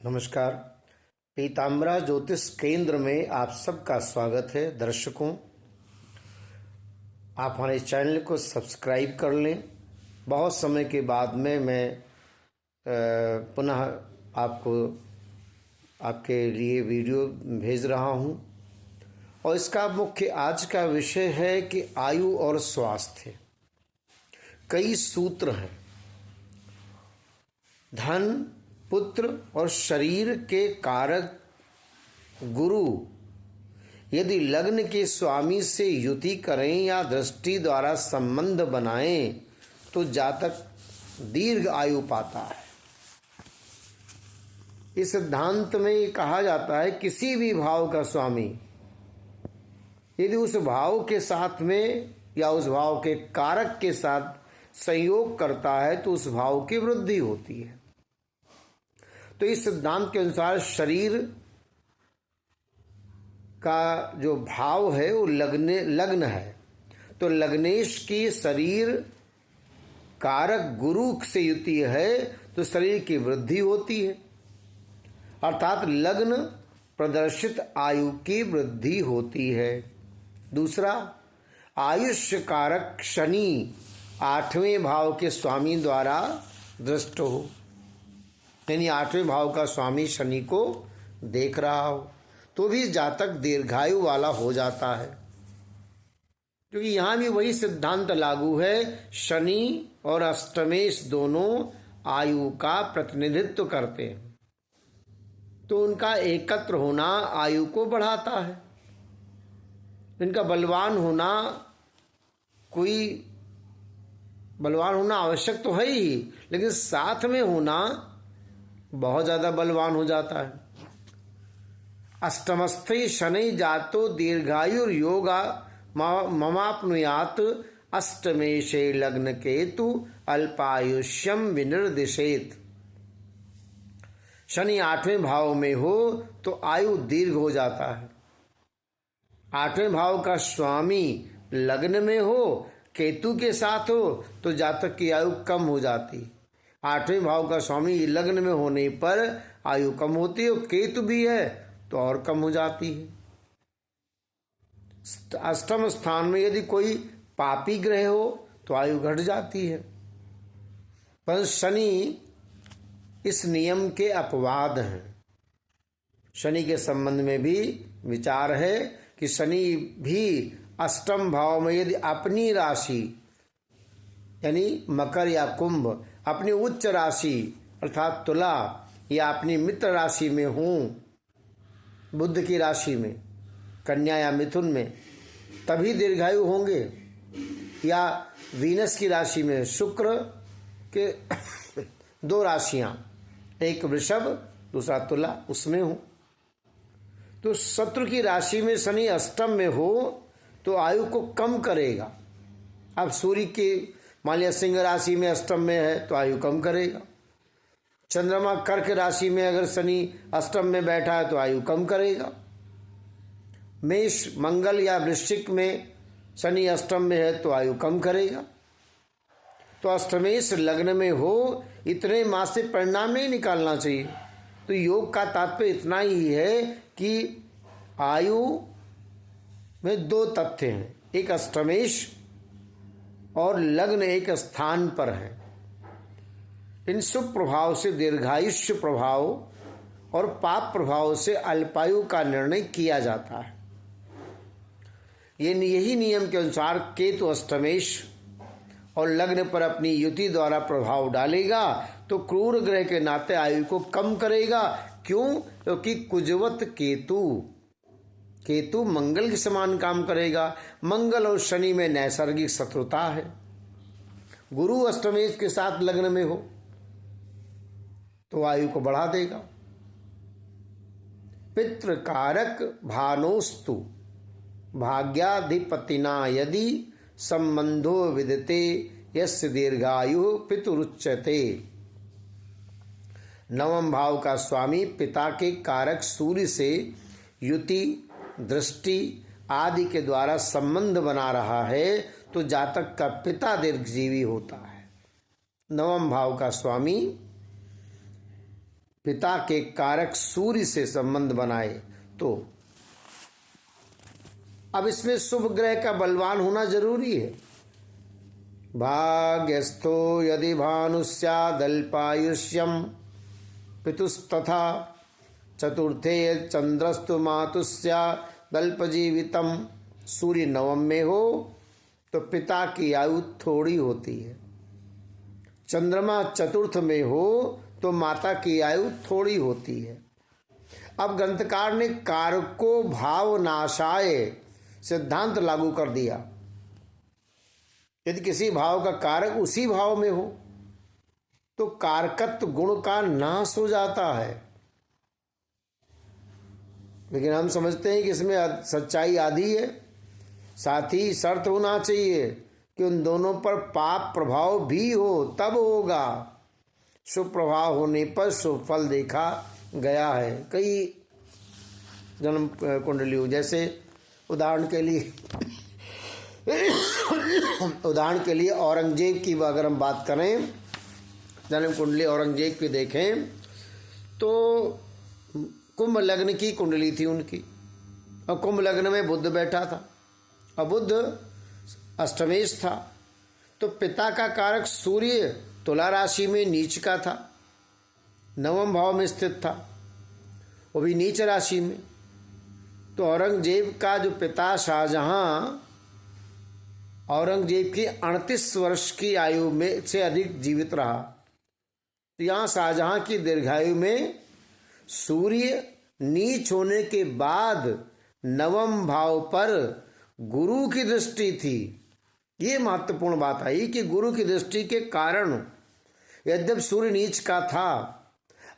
नमस्कार। पीताम्बरा ज्योतिष केंद्र में आप सबका स्वागत है। दर्शकों, आप हमारे चैनल को सब्सक्राइब कर लें। बहुत समय के बाद में मैं पुनः आपको आपके लिए वीडियो भेज रहा हूं और इसका मुख्य आज का विषय है कि आयु और स्वास्थ्य। कई सूत्र हैं। धन, पुत्र और शरीर के कारक गुरु यदि लग्न के स्वामी से युति करें या दृष्टि द्वारा संबंध बनाएं तो जातक दीर्घ आयु पाता है। इस सिद्धांत में ये कहा जाता है किसी भी भाव का स्वामी यदि उस भाव के साथ में या उस भाव के कारक के साथ संयोग करता है तो उस भाव की वृद्धि होती है। तो इस सिद्धांत के अनुसार शरीर का जो भाव है वो लग्न है। तो लग्नेश की शरीर कारक गुरु से युति है तो शरीर की वृद्धि होती है, अर्थात लग्न प्रदर्शित आयु की वृद्धि होती है। दूसरा, आयुष्य कारक शनि 8वें भाव के स्वामी द्वारा दृष्ट हो, यानी 8वें भाव का स्वामी शनि को देख रहा हो तो भी जातक दीर्घायु वाला हो जाता है, क्योंकि यहां भी वही सिद्धांत लागू है। शनि और अष्टमेश दोनों आयु का प्रतिनिधित्व करते हैं, तो उनका एकत्र होना आयु को बढ़ाता है। इनका बलवान होना आवश्यक तो है ही, लेकिन साथ में होना बहुत ज्यादा बलवान हो जाता है। अष्टमस्थे शनि जातो दीर्घायुर योगा ममाप्नुयात अष्टमेशे लग्न केतु अल्पायुष्यम विनिर्दिशेत। शनि 8वें भाव में हो तो आयु दीर्घ हो जाता है। 8वें भाव का स्वामी लग्न में हो, केतु के साथ हो तो जातक की आयु कम हो जाती है। 8वें भाव का स्वामी लग्न में होने पर आयु कम होती है, केतु भी है तो और कम हो जाती है। अष्टम स्थान में यदि कोई पापी ग्रह हो तो आयु घट जाती है। पर शनि इस नियम के अपवाद हैं। शनि के संबंध में भी विचार है कि शनि भी अष्टम भाव में यदि अपनी राशि यानी मकर या कुंभ अपनी उच्च राशि अर्थात तुला या अपनी मित्र राशि में हूं, बुध की राशि में, कन्या या मिथुन में, तभी दीर्घायु होंगे। या वीनस की राशि में शुक्र के 2 राशियां, एक वृषभ दूसरा तुला, उसमें हूं तो शत्रु की राशि में शनि अष्टम में हो तो आयु को कम करेगा। अब सूर्य के मान लिया सिंह राशि में अष्टम में है तो आयु कम करेगा। चंद्रमा कर्क राशि में अगर शनि अष्टम में बैठा है तो आयु कम करेगा। मेष मंगल या वृश्चिक में शनि अष्टम में है तो आयु कम करेगा। तो अष्टमेश लग्न में हो इतने मास से परिणाम नहीं निकालना चाहिए। तो योग का तात्पर्य इतना ही है कि आयु में 2 तथ्य हैं, एक अष्टमेश और लग्न एक स्थान पर है। इन शुभ प्रभाव से दीर्घायुष्य प्रभाव और पाप प्रभाव से अल्पायु का निर्णय किया जाता है। यही नियम के अनुसार केतु अष्टमेश और लग्न पर अपनी युति द्वारा प्रभाव डालेगा तो क्रूर ग्रह के नाते आयु को कम करेगा। क्यों? क्योंकि कुजवत केतु मंगल के समान काम करेगा। मंगल और शनि में नैसर्गिक शत्रुता है। गुरु अष्टमेश के साथ लग्न में हो तो आयु को बढ़ा देगा। पितृकारक भानोस्तु भाग्याधिपतिना यदि संबंधो विदते यस्य दीर्घायु पितुरुच्यते। 9वें भाव का स्वामी पिता के कारक सूर्य से युति, दृष्टि आदि के द्वारा संबंध बना रहा है तो जातक का पिता दीर्घजीवी होता है। 9वें भाव का स्वामी पिता के कारक सूर्य से संबंध बनाए तो अब इसमें शुभ ग्रह का बलवान होना जरूरी है। भाग्यस्थो यदि भानुस्यादल्पायुष्यम पितुस्तथा चतुर्थे चंद्रस्तु मातुस्यादल्पजीवितम। सूर्य नवम में हो तो पिता की आयु थोड़ी होती है, चंद्रमा चतुर्थ में हो तो माता की आयु थोड़ी होती है। अब ग्रंथकार ने कारको भाव नाशाय सिद्धांत लागू कर दिया। यदि किसी भाव का कारक उसी भाव में हो तो कारकत्व गुण का नाश हो जाता है। लेकिन हम समझते हैं कि इसमें सच्चाई आधी है, साथ ही शर्त होना चाहिए कि उन दोनों पर पाप प्रभाव भी हो, तब होगा। शुभ प्रभाव होने पर शुभ फल देखा गया है कई जन्म कुंडलियों। जैसे उदाहरण के लिए औरंगजेब की अगर हम बात करें, जन्म कुंडली औरंगजेब की देखें तो कुंभ लग्न की कुंडली थी उनकी, और कुंभ लग्न में बुध बैठा था और बुध अष्टमेश था। तो पिता का कारक सूर्य तुला राशि में नीच का था, नवम भाव में स्थित था, वो भी नीच राशि में। तो औरंगजेब का जो पिता शाहजहां औरंगजेब की 38 वर्ष की आयु में से अधिक जीवित रहा। तो यहाँ शाहजहां की दीर्घायु में सूर्य नीच होने के बाद नवम भाव पर गुरु की दृष्टि थी। ये महत्वपूर्ण बात आई कि गुरु की दृष्टि के कारण, यद्यप सूर्य नीच का था,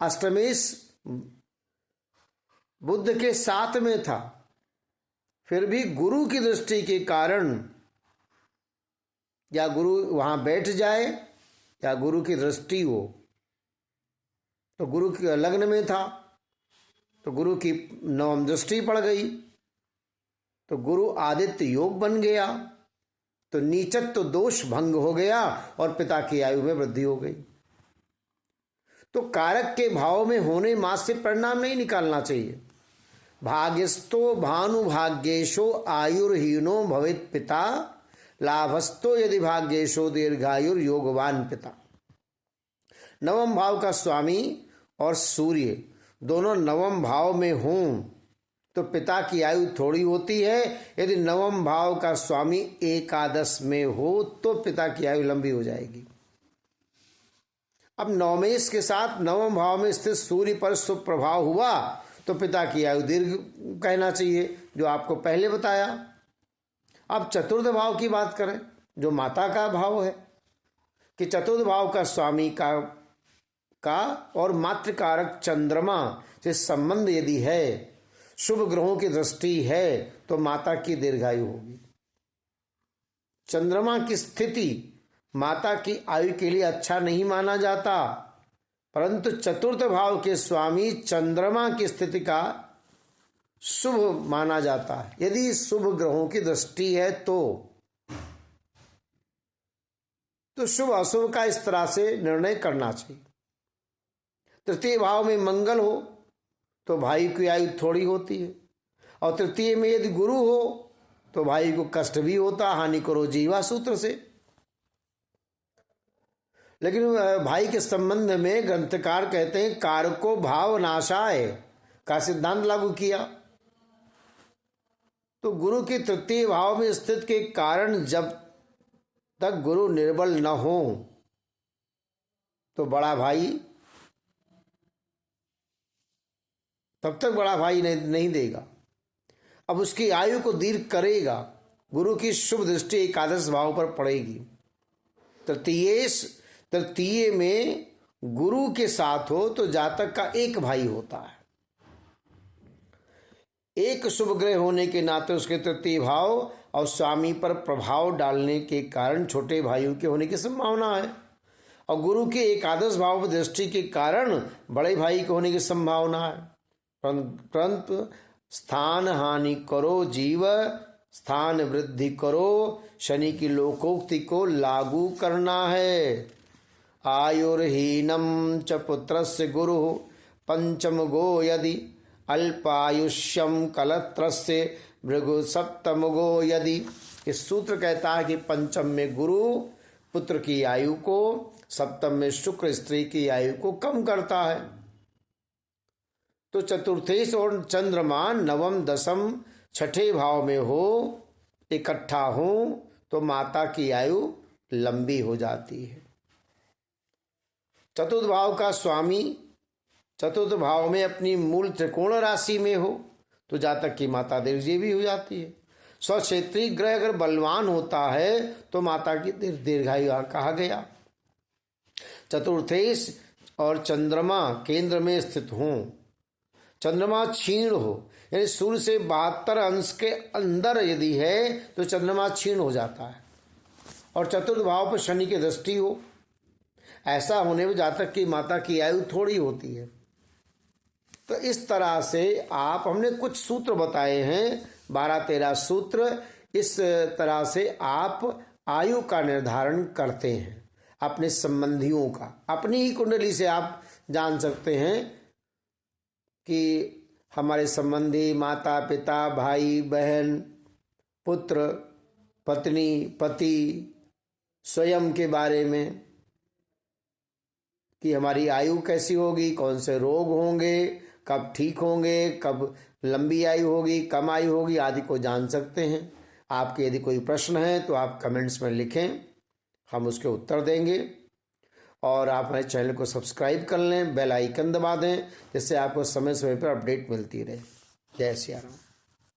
अष्टमेश बुध के साथ में था, फिर भी गुरु की दृष्टि के कारण, या गुरु वहां बैठ जाए या गुरु की दृष्टि हो, तो गुरु के लग्न में था तो गुरु की नवम दृष्टि पड़ गई तो गुरु आदित्य योग बन गया, तो नीचत्व दोष भंग हो गया और पिता की आयु में वृद्धि हो गई। तो कारक के भाव में होने मास से परिणाम नहीं निकालना चाहिए। भाग्यस्थो भानुभाग्येशो आयुर्हीनो भवेत् पिता, लाभस्थो यदि भाग्येशो दीर्घायुर योगवान पिता। नवम भाव का स्वामी और सूर्य दोनों नवम भाव में हों तो पिता की आयु थोड़ी होती है। यदि नवम भाव का स्वामी एकादश में हो तो पिता की आयु लंबी हो जाएगी। अब नवमेश के साथ नवम भाव में स्थित सूर्य पर शुभ प्रभाव हुआ तो पिता की आयु दीर्घ कहना चाहिए, जो आपको पहले बताया। अब चतुर्थ भाव की बात करें, जो माता का भाव है, कि चतुर्थ भाव का स्वामी का और मातृकारक चंद्रमा से संबंध यदि है, शुभ ग्रहों की दृष्टि है, तो माता की दीर्घायु होगी। चंद्रमा की स्थिति माता की आयु के लिए अच्छा नहीं माना जाता, परंतु चतुर्थ भाव के स्वामी चंद्रमा की स्थिति का शुभ माना जाता है। यदि शुभ ग्रहों की दृष्टि है तो शुभ अशुभ का इस तरह से निर्णय करना चाहिए। तृतीय भाव में मंगल हो तो भाई की आयु थोड़ी होती है, और तृतीय में यदि गुरु हो तो भाई को कष्ट भी होता, हानि करो जीवा सूत्र से। लेकिन भाई के संबंध में ग्रंथकार कहते हैं कारको भाव नाशाय का सिद्धांत लागू किया। तो गुरु के तृतीय भाव में स्थित के कारण जब तक गुरु निर्बल न हो तो बड़ा भाई, तब तक बड़ा भाई नहीं देगा। अब उसकी आयु को दीर्घ करेगा। गुरु की शुभ दृष्टि एकादश भाव पर पड़ेगी। तृतीय में गुरु के साथ हो तो जातक का एक भाई होता है। एक शुभ ग्रह होने के नाते उसके तृतीय भाव और स्वामी पर प्रभाव डालने के कारण छोटे भाइयों के होने की संभावना है, और गुरु के एकादश भाव पर दृष्टि के कारण बड़े भाई के होने की संभावना है। परंतु स्थान हानि करो जीव, स्थान वृद्धि करो, शनि की लोकोक्ति को लागू करना है। आयुर्हीनम च पुत्रस्य गुरु पंचम गो यदि अल्पायुष्यम कलत्रस्य भृगु सप्तम गो यदि। इस सूत्र कहता है कि पंचम में गुरु पुत्र की आयु को, सप्तम में शुक्र स्त्री की आयु को कम करता है। तो चतुर्थेश और चंद्रमा नवम दसम छठे भाव में हो, इकट्ठा हो, तो माता की आयु लंबी हो जाती है। चतुर्थ भाव का स्वामी चतुर्थ भाव में अपनी मूल त्रिकोण राशि में हो तो जातक की माता दीर्घजीवी हो जाती है। स्वक्षेत्रीय ग्रह अगर बलवान होता है तो माता की दीर्घायु कहा गया। चतुर्थेश और चंद्रमा केंद्र में स्थित हो, चंद्रमा क्षीण हो, यानी सूर्य से 72 अंश के अंदर यदि है तो चंद्रमा क्षीण हो जाता है। और चतुर्थ भाव पर शनि की दृष्टि हो, ऐसा होने में जातक की माता की आयु थोड़ी होती है। तो इस तरह से आप हमने कुछ सूत्र बताए हैं, 12-13 सूत्र। इस तरह से आप आयु का निर्धारण करते हैं अपने संबंधियों का। अपनी ही कुंडली से आप जान सकते हैं कि हमारे संबंधी माता पिता भाई बहन पुत्र पत्नी पति स्वयं के बारे में कि हमारी आयु कैसी होगी, कौन से रोग होंगे, कब ठीक होंगे, कब लंबी आयु होगी, कम आयु होगी आदि को जान सकते हैं। आपके यदि कोई प्रश्न है तो आप कमेंट्स में लिखें, हम उसके उत्तर देंगे। और आप हमारे चैनल को सब्सक्राइब कर लें, बेल आइकन दबा दें, जिससे आपको समय समय पर अपडेट मिलती रहे। जय सिया राम।